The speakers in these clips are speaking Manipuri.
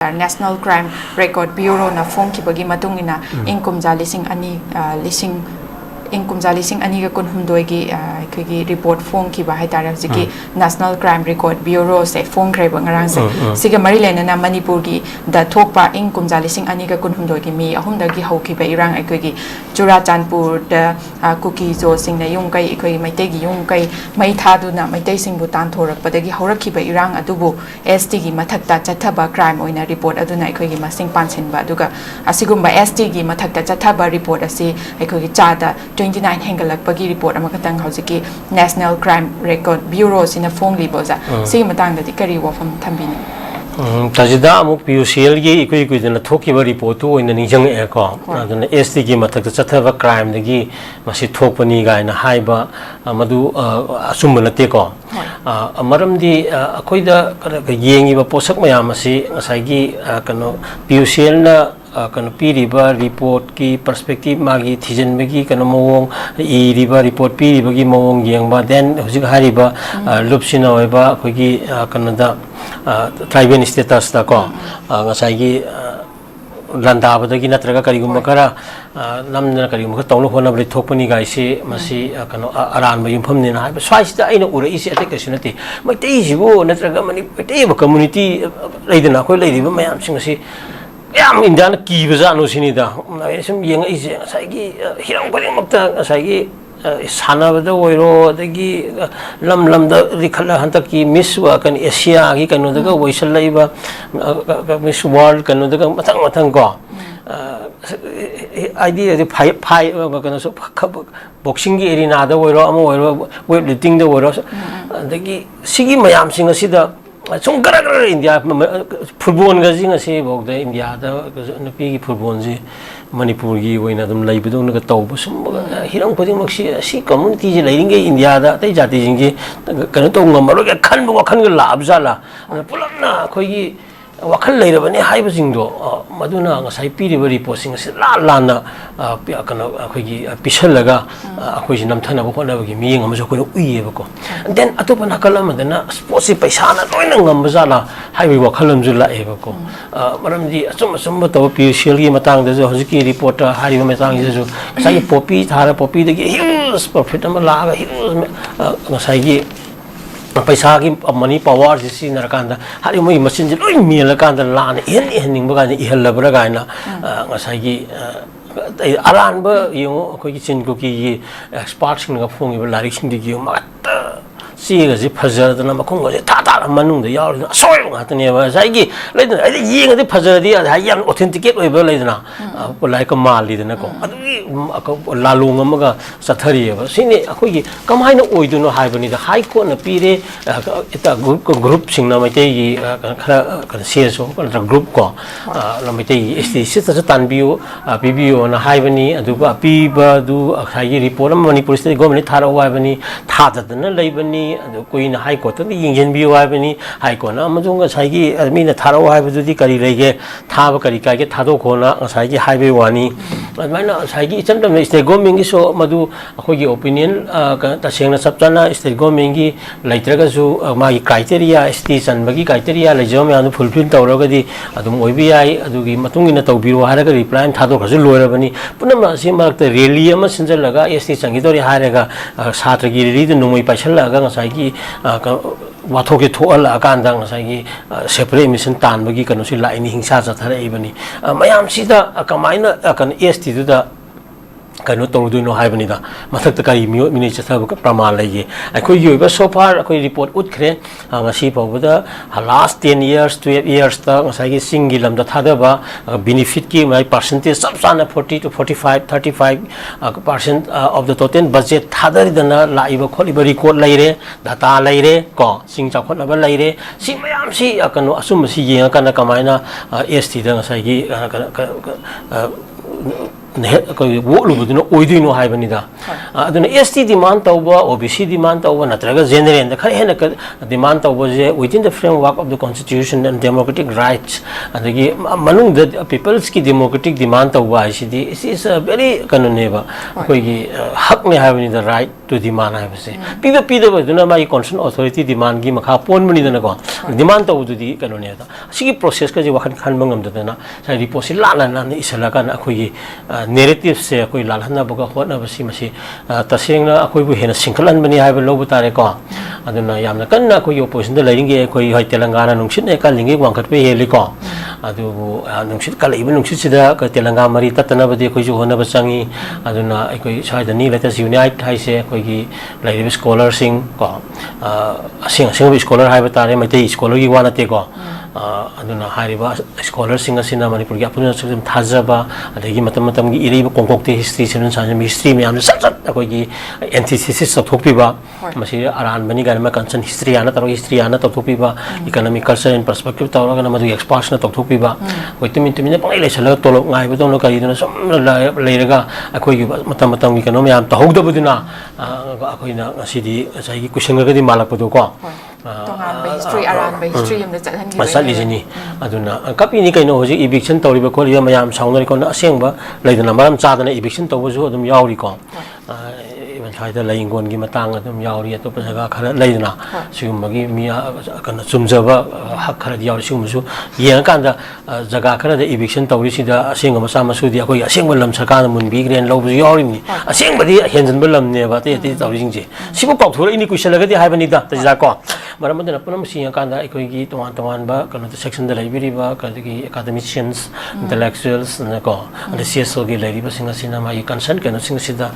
National Crime Record Bureau na phone ki bagi matung ina inkumja lising ani ga kunhumdoi gi khigi report phone ki ba haitara jiki National Crime Record Bureau se phone krai ba ngarang se siga mari lena na manipur gi da thokpa inkumja lising ani ga kunhumdoi gi mi ahum da gi hauki ba irang ai khigi Churachandpur da kuki zo sing na yung kai khoi maitei gi yung kai mai thadu na maitei sing bu tan thorak pa da gi haurakhi ba irang adubu ST gi mathakta chathaba crime oina report aduna khoi gi masing pansin ba duga asigumba ST gi mathakta chathaba report asi khoi gi chada 29 hengalakpagi report amakatang haujiki National Crime Record Bureau sina phone liboza si matang da kari wafam thambini tajida amuk PUCL gi ikui dana thokiba report to in ningjang e ko aduna ST gi mathak chathaba crime dagi masi thokpani gaina haiba madu asumba nate ko amaramdi akoida yengi ba posak mayam masi ngasai gi kano PUCL na kano piriba report ki perspective magi thijen bagi kano mawong iriba report piriba gi mawong yengba then hujik hariba lupsina oiba khogi kano da tribal status da ko ngasai gi landa badagi natraga karigumba kara namna karigumba tawlo hona bri thokpani gaisi masi kano aran ba yumpham ni na ha swaista aina ura isi ate kasunati maitei jibo natraga mani maitei ba community leidana khoi leidiba mayam singasi yam Indian ki baza no sinida sum yeng ise saigi hirang paling makta saigi sana bada oiro dagi lam da rikhala hanta ki miss wa kan Asia gi kanu daga waisal laiba miss world kanu daga matang ko idea de phai kanu so boxing gi arena da oiro amo oiro weightlifting da oiro dagi sigi mayam singa sida 좀 gara India football ga jing ase bok da India da napi gi football ji manipur gi oina dum lai budong na taw sum hirang khodi mak si community ji leiring ge India da tai jati jing gi kan to ngamaro ga khan bo khan ga lab jala pulam na khoi gi wakhal leirabani haiba jingdo maduna ngasai piriba report sing ase la na kana khoi gi pisalaga khoi ji namthana bo khona gi miyeng amso khoi uiye ba ko then atopa nakala madana sports si paisa na loina ngam jala haibi wakhalam ju la e ba ko maramdi asum to PUCL gi matang da jo hojiki report haiba matang ji jo sai popi thara popi de gi huge profit am la ga huge ngasai gi paisa ki money power jisi narakanda hari moi machine ji loi miela kanda la na ning ba ga ihal la bra ga na ngasai gi aran ba yung ko ki chin ko ki experts ng ga phong ba larik sing gi ma si ga ji phajar da na makhong ga ta manung da yaw soi nga ta ne ba sai gi leidna ai yeng ga phajar di ha yang authenticate oi ba leidna ko lai ka mal li na ko adu la long am ga sathari ba sini akoi gi kamai na oi du no hai bani da high court na pire eta group sing na mai te gi khara kan se so kan group ko la mai te gi sti sit ta tan biu PBO na hai bani adu ba pi ba du khai gi report manipur state government thara wa bani tha da na lai bani adu koi na high court ni yingjen bi wa bani high court na amjung ga sai gi mi na thara wa ba du di kari lai ge tha ba kari ka ge tha do ko na sai gi highway wani mana sai gi chan dam state government gi so madu akoi gi opinion ta seng na sapchana state government gi laitraga su ma gi criteria st chan ba gi criteria lai jom ya fulfill tawra ga di adum oi bi ai adu gi matung ina tawbiru hara ga reply tha do ga su loira bani punama si mak ta rally ama sinjal laga st chan gi dori hara ga satra gi ri de numoi paisal laga ngasai gi wathok ge thoal akan dang ngasai gi separate emission tan ba gi kanu si lai ni hingsa cha thara ibani mayam sida kamaina kan st du da kanu tawdu no haibani da mathak ta kari mini chatha ba praman lai akoi gi ba so far akoi report ut khre ngasi pawda last 10 years 12 years ta ngasai gi singi lam da thada ba benefit ki mai percentage subsana 40 to 45 35% of the total budget thadari dana laiba kholi ba record laire data laire ko sing chakhot ba laire si mayam si kanu asum si yenga kana kamaina st da ngasai gi ko wo lu bu no oidu no hai bani da aduna ST demand tawba OBC demand tawba natraga general da khare hena demand tawba je within the framework of the constitution and democratic rights adagi manung the people's ki democratic demand tawba is a very kanune ba koi gi hak ne hai bani the right to demand I say pida my concern authority demand gi makha pon mani dana ko demand to du di kano ne da sigi process ka ji wakhan khan bangam da na sai report la na isala kan akoi narrative se akoi la hana boga hotna basi masi tasengna akoi bu hena singkalan bani hai ba lo butare ko aduna yamna kan akoi opposition da laring ge akoi hai telangana nungsit ne ka lingi wangkhat pe heli ko adu nungsit ka leiba nungsit sida ka telangana mari tatana badi akoi ju hona basangi aduna akoi sai da ni latest unite hai se akoi gi lairiba scholar sing ko sing scholar hai ba tare mai te scholar gi wana te ko aduna hariba scholar sing asina manipur gi apuna sum thajaba adagi matam gi iri kongkok te history chen sa history me amna sat akoi gi antithesis of thopi ba masi aran bani ga ma concern history ana taro history ana to thopi ba economic culture and perspective taro ga na madu expansion to thopi ba koi tumin tumin pa ile sala tolok ngai ba dong ka iduna som leiraga akoi gi matam gi kano me am to hogda buduna akoi na asidi sai gi question ga di malak padu ko history around history yum da masal izini aduna kapi ni kaino hoji eviction tawriba ko liya mayam saunari ko na asengba leidana maram chadana eviction tawbu adum yauri ko even haida laingon gi matang adum yauri to pasaga khara leidana sigumagi mi kana chumjaba hak khara yauri sigumsu yang kanda jaga khara da eviction tawri sida asenga masa masudi akoi asengba lam sarkar munbi gren lobu yauri ni asengba di henjan belam ne ba te tawri jingje sibu pau thura ini kuisalaga di haibani da tajra ko maramada punam siya kanda ikoi gi tuan ba kana section da library ba kadagi academicians intellectuals na ko and CSO gi library ba singa sina ma concern kana singa sida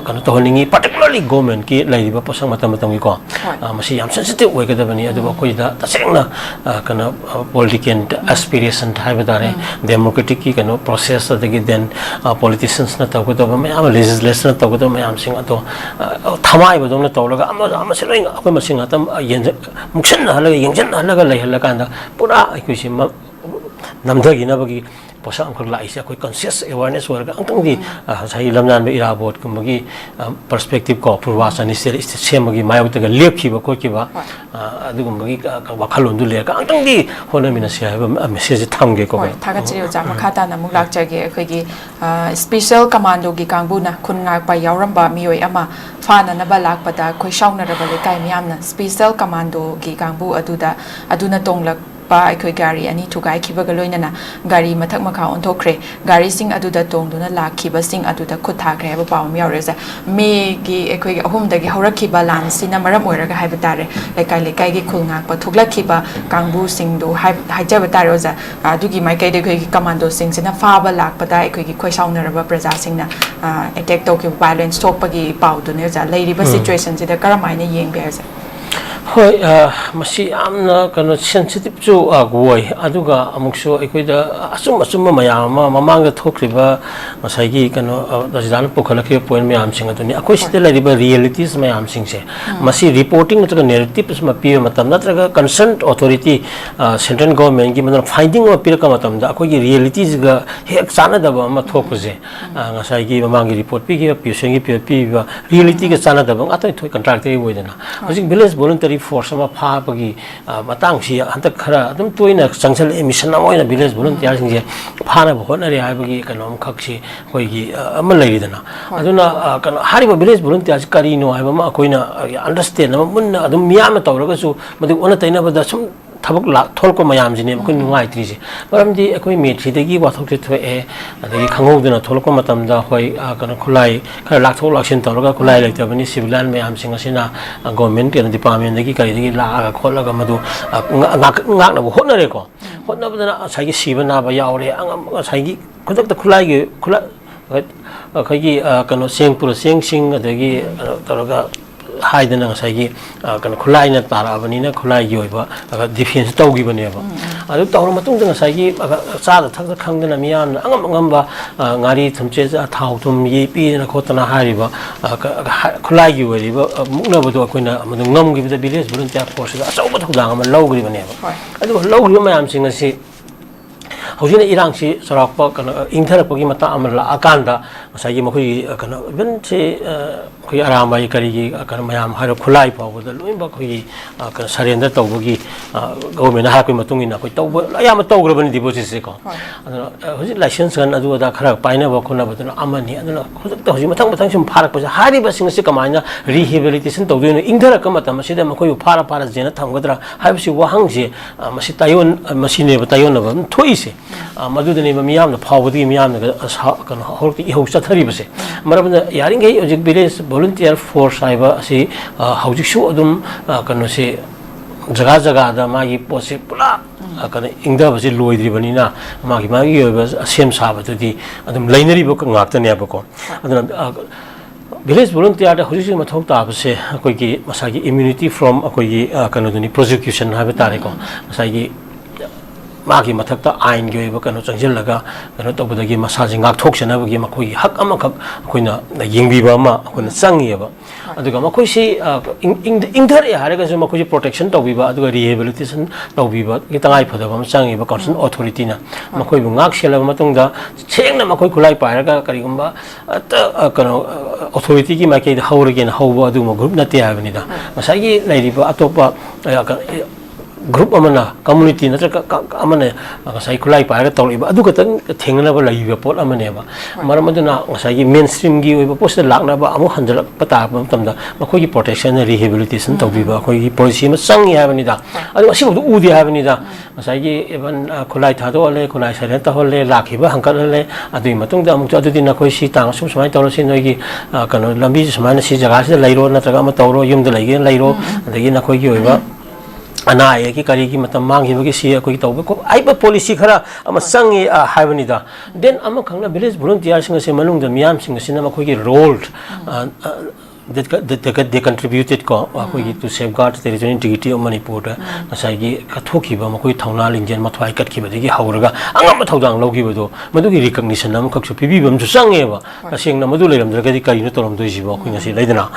kana to holingi particularly government ki library ba pasang matam gi ko masi yam sensitive way kada bani adu ko da tasengna kana political aspiration haiba dare democratic ki kana process adagi then politicians na taw ko ba may am legislation na taw ko may am singa to thamai ba dong na tawlaga ama siloi akoi masinga tam muksan halaga yengjan halaga lai halakanda pura aikusi namdagi nabagi posa angkor lai sia koi conscious awareness warga angtang di sai lamnan be irabot kumagi perspective ko purwasa ni semagi mayu taga lepki ba ko ki ba adugumagi wakhalon du le ka angtang di hona mina sia ba message thamge ko ba thaga chiri ja makhata na muk lak jage khoi gi special commando gi kangbu na khun ngak pa yauram ba mioi ama fana na ba lak pada khoi shauna ra ba le kai miam na special commando gi kangbu aduna tonglak pa akhoi gari ani thugai khiba ga loina na gari mathak makha on thokre gari sing aduda tongduna lakhiba sing aduda khutha kre ba pawm yaure ja me gi akhoi gi ahum da gi horakhiba lan sina maram oiraga haiba tare lekai gi khulngak pa thuglakhiba kangbu sing do haija ba tare ja adugi mai kai de khoi gi commando sing sina fa ba lak pa da akhoi gi khoi saunara ba praja sing na attack to ki violence stop pa gi paw du ne ja leiri ba situation sida karamai na yeng be ja hoi masi amna kana sensitive chu agoi aduga amukso ekoida asum mayam mamanga thokriba masai gi kana dajidan pokhalaki point mayam singa tuni akoi sitela riba realities mayam singse masi reporting natraga narratives ma pi matam natraga concerned authority central government gi manan finding ma pirka matam da akoi gi realities ga hek chana da ma thokuje ngasai gi mamangi report pi gi pi sengi pi reality ga chana da bang atoi thoi contract ei boidana hojik village voluntary force ma pha pagi matang si hantak khara adum toina changchal emission na moina village volunteer singje phana bhona re haibagi kanom khaksi koi gi ama leiridana aduna kana hariba village volunteer kari no haiba ma koina understand munna adum miyam tawraga su madu ona taina bada sum thabak la tholko mayam jine ko ngai tri ji paramdi akoi me thi degi wathok thi thoe adagi khangoduna tholko matam da hoi kana khulai khara lak thol action tawraga khulai lekta bani civilian mayam singa sina government ke department degi kari degi la kholaga madu ngak na hotna re ko hotna bada sai gi sibana ba yaure angam sai gi khudak ta khulai gi khula kai gi kana sengpur sing adagi tawraga haidana sai gi kana khulai na tara bani na khulai gi oiba defense tawgi bani ba adu tawra matung dang sai gi cha da thak khangdana miyan angam ba ngari thamche thau thum yi pi na khotana hariba khulai gi wari ba mukna ba do koina amadu ngam gi da village volunteer force da asaw ba thudang ma lawgri bani ba adu lawgri mayam singa si hojina irang si sarakpa kana ingtharapagi mata amala akanda masagi makoi kana ben se koi aramai kari kana mayam haro khulai pawda loimba koi kana surrender tawbagi government ha koi matungina koi tawba ayama tawgrabani deposit se ko aduna hoji license gan adu da khara paina ba khona baduna amani aduna hojik hoji mathang mathang sum pharak pa hari ba sing se kamaina rehabilitation tawdino ingthara ka matam se da makoi phara jena thamgadra haibsi wahang je masi tayon masine ba tayon ba thoi se madudani ba miyam na phawdi miyam na kana horti ihau chathari ba se marabna yaring ge hojik village volunteer force aiba si hojik su adum kana se jaga jaga da magi pose pula kana ingda ba se loidri banina magi sem sa ba di adum lainari ba ngakta ne ba ko aduna village volunteer da hojik ma thok ta ba se koi ki masagi immunity from koi ki kana duni prosecution ha ba tare ko masagi magi mathakta ain ge ba kanu changjil laga kanu to budagi masaji ngak thok chana bagi makoi hak ama khak koina yingbi ba ma koina changi ba aduga makoi si ingthar ya hare ga makoi protection to bi ba aduga rehabilitation to bi ba ki tangai phada ba changi ba concerned authority na makoi bu ngak sela matung da chengna makoi khulai pa ga kari gumba kanu authority ki ma ke haur ge na hau adu ma group na te ha bani da masagi lairi ba atopa group amana community na amana ngasai khulai pa ga tawli ba adu ka tang thengna ba lai ba pot amane ba maramaduna ngasai mainstream gi oi ba post lakna ba amu hanjal pata ba tamda makoi gi protection and rehabilitation tawbi ba koi gi policy ma sang ya bani da adu asi bu udi ha bani da ngasai gi even khulai tha do le khulai sare ta hol le lakhi ba hangkal le adu matung da amu adu din na koi si tang sum samai tawlo sin noi gi kanu lambi samai si jaga si lairo na taga ma tawro yum da lai gi lairo adagi na koi gi oi ba ana ki kari ki matam mang hi si koi tawbe ko ai ba policy khara ama sangi haibani da then ama khangna village volunteer singa se manung da miyam singa sina ma koi ki role that they contributed ko to safeguard the territorial integrity of Manipur nasai gi kathoki ba makoi thauna lingjen mathwai kat ki badagi hauraga angam thaudang logi bado madugi recognition am khaksu pibi bam su sange ba aseng na madu leiram dra gi kari no tolam doi ji ba khoi ngasi leidana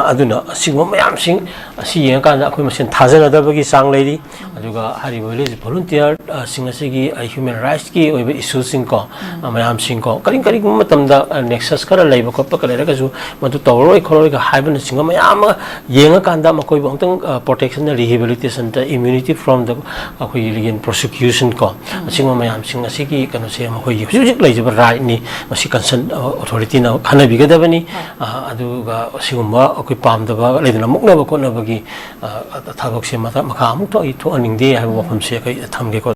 aduna singwa mayam sing asi yeng kan khoi masen thajana da bagi sang leiri aduga hari village volunteer singasi gi human rights ki oiba issue sing ko mayam sing ko kari matam da nexus kara leiba ko pa kala ga ju madu tawroi khoroi ga haiban singa mayam yenga kanda makoi bangtang protection and rehabilitation the immunity from the akoi ligen prosecution ko singa mayam singa sigi kanu se makoi hujik leijaba right ni masi concern authority na khana biga dabani adu ga sigumba akoi pamda ba leidana mukna ba ko na bagi thabak se mata makha amuk to i to aning de ha ba pham se kai thamge ko